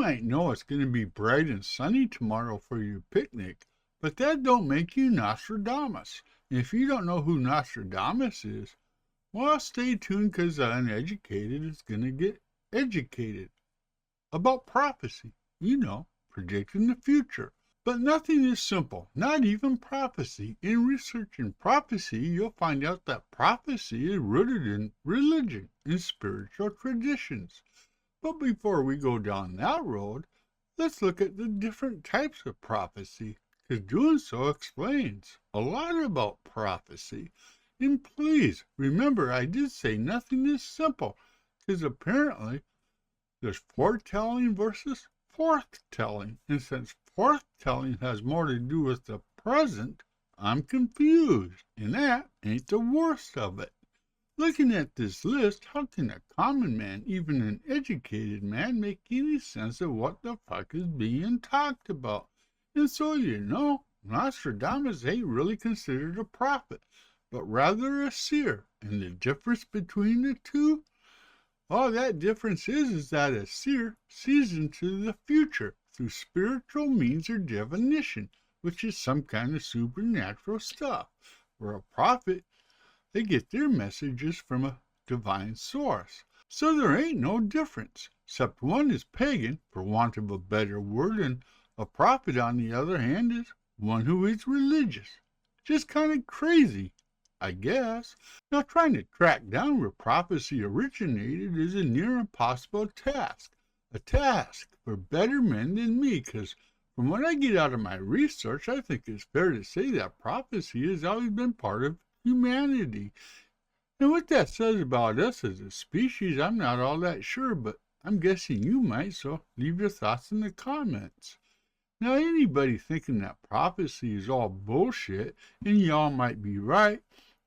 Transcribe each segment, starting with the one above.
might know it's going to be bright and sunny tomorrow for your picnic, but that don't make you Nostradamus. And if you don't know who Nostradamus is, well, stay tuned because the uneducated is going to get educated about prophecy. Predicting the future. But nothing is simple, not even prophecy. In researching prophecy, you'll find out that prophecy is rooted in religion and spiritual traditions. But before we go down that road, let's look at the different types of prophecy, because doing so explains a lot about prophecy. And please, remember I did say nothing is simple, because apparently there's foretelling versus forthtelling, and since forthtelling has more to do with the present, I'm confused, and that ain't the worst of it. Looking at this list, how can a common man, even an educated man, make any sense of what the fuck is being talked about? And so Nostradamus ain't really considered a prophet, but rather a seer. And the difference between the two? All that difference is that a seer sees into the future through spiritual means or divination, which is some kind of supernatural stuff. Where a prophet, they get their messages from a divine source. So there ain't no difference, except one is pagan, for want of a better word, and a prophet, on the other hand, is one who is religious. Just kind of crazy, I guess. Now, trying to track down where prophecy originated is a near impossible task. A task for better men than me, because from what I get out of my research, I think it's fair to say that prophecy has always been part of humanity. And what that says about us as a species, I'm not all that sure, but I'm guessing you might, so leave your thoughts in the comments. Now, anybody thinking that prophecy is all bullshit, and y'all might be right,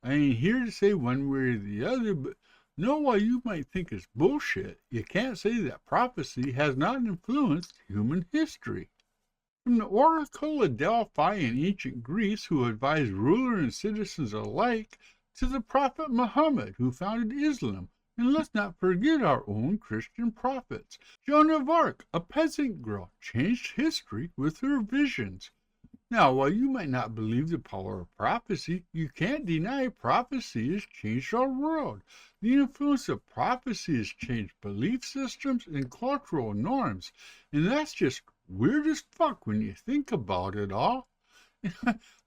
I ain't here to say one way or the other, but while you might think it's bullshit, you can't say that prophecy has not influenced human history. From the Oracle of Delphi in ancient Greece, who advised ruler and citizens alike, to the Prophet Muhammad, who founded Islam, and let's not forget our own Christian prophets. Joan of Arc, a peasant girl, changed history with her visions. Now, while you might not believe the power of prophecy, you can't deny prophecy has changed our world. The influence of prophecy has changed belief systems and cultural norms, and that's just weird as fuck when you think about it all.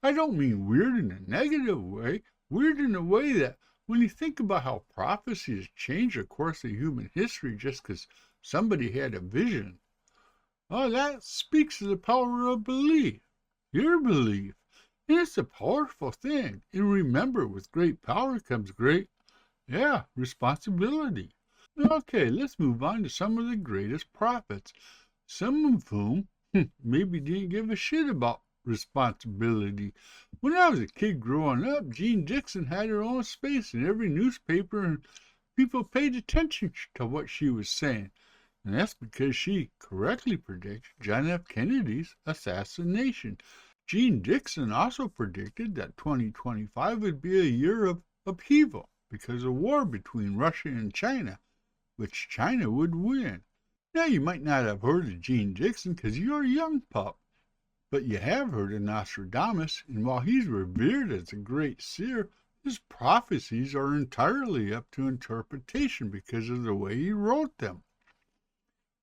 I don't mean weird in a negative way, weird in a way that when you think about how prophecy has changed the course of human history just because somebody had a vision, that speaks to the power of belief. Your belief. And it's a powerful thing. And remember, with great power comes great, responsibility. Okay, let's move on to some of the greatest prophets, some of whom maybe didn't give a shit about responsibility. When I was a kid growing up, Jean Dixon had her own space in every newspaper, and people paid attention to what she was saying. And that's because she correctly predicted John F. Kennedy's assassination. Jean Dixon also predicted that 2025 would be a year of upheaval because of war between Russia and China, which China would win. Now, you might not have heard of Jean Dixon because you're a young pup, but you have heard of Nostradamus, and while he's revered as a great seer, his prophecies are entirely up to interpretation because of the way he wrote them.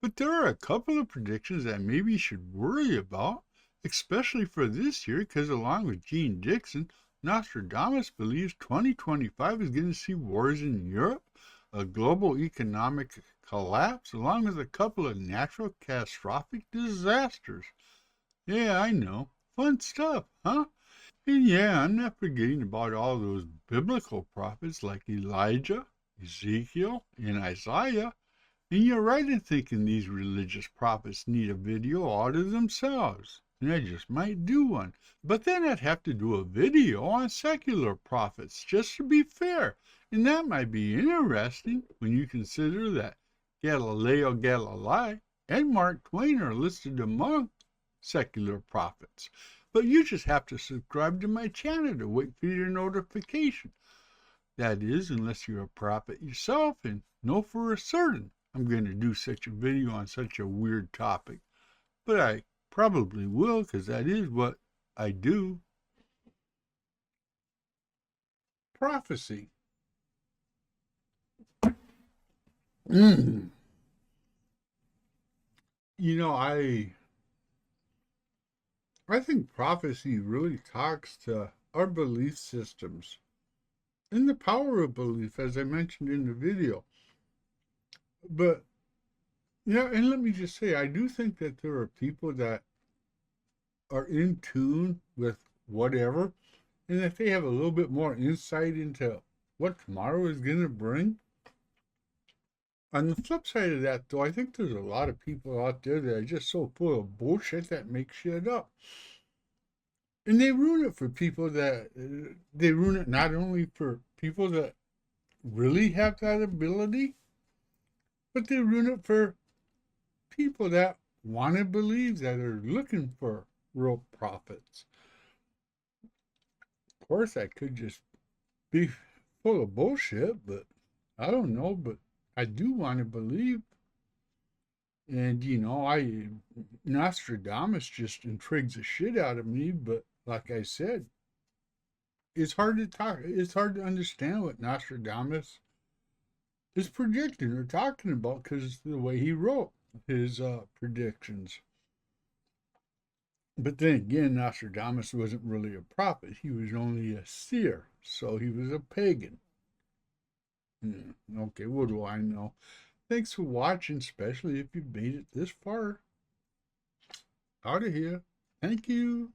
But there are a couple of predictions that maybe you should worry about, especially for this year, because along with Jean Dixon, Nostradamus believes 2025 is going to see wars in Europe, a global economic collapse, along with a couple of natural catastrophic disasters. Yeah, I know. Fun stuff, huh? And I'm not forgetting about all those biblical prophets like Elijah, Ezekiel, and Isaiah. And you're right in thinking these religious prophets need a video all to themselves. And I just might do one. But then I'd have to do a video on secular prophets, just to be fair. And that might be interesting when you consider that Galileo Galilei and Mark Twain are listed among secular prophets. But you just have to subscribe to my channel to wait for your notification. That is, unless you're a prophet yourself and know for a certain I'm going to do such a video on such a weird topic. But I probably will, because that is what I do. Prophecy. You know, I think prophecy really talks to our belief systems and the power of belief, as I mentioned in the video. But yeah, and let me just say, I do think that there are people that are in tune with whatever, and if they have a little bit more insight into what tomorrow is going to bring. On the flip side of that, though, I think there's a lot of people out there that are just so full of bullshit that make shit up. And they ruin it for people that, they ruin it not only for people that really have that ability, but they ruin it for people that want to believe, that are looking for real prophets. Of course, that could just be full of bullshit, but I don't know, but I do want to believe. And, you know, Nostradamus just intrigues the shit out of me, but like I said, it's hard to understand what Nostradamus is predicting or talking about because the way he wrote his predictions. But then again, Nostradamus wasn't really a prophet. He was only a seer, so he was a pagan. Okay, what do I know? Thanks for watching, especially if you made it this far. Out of here. Thank you.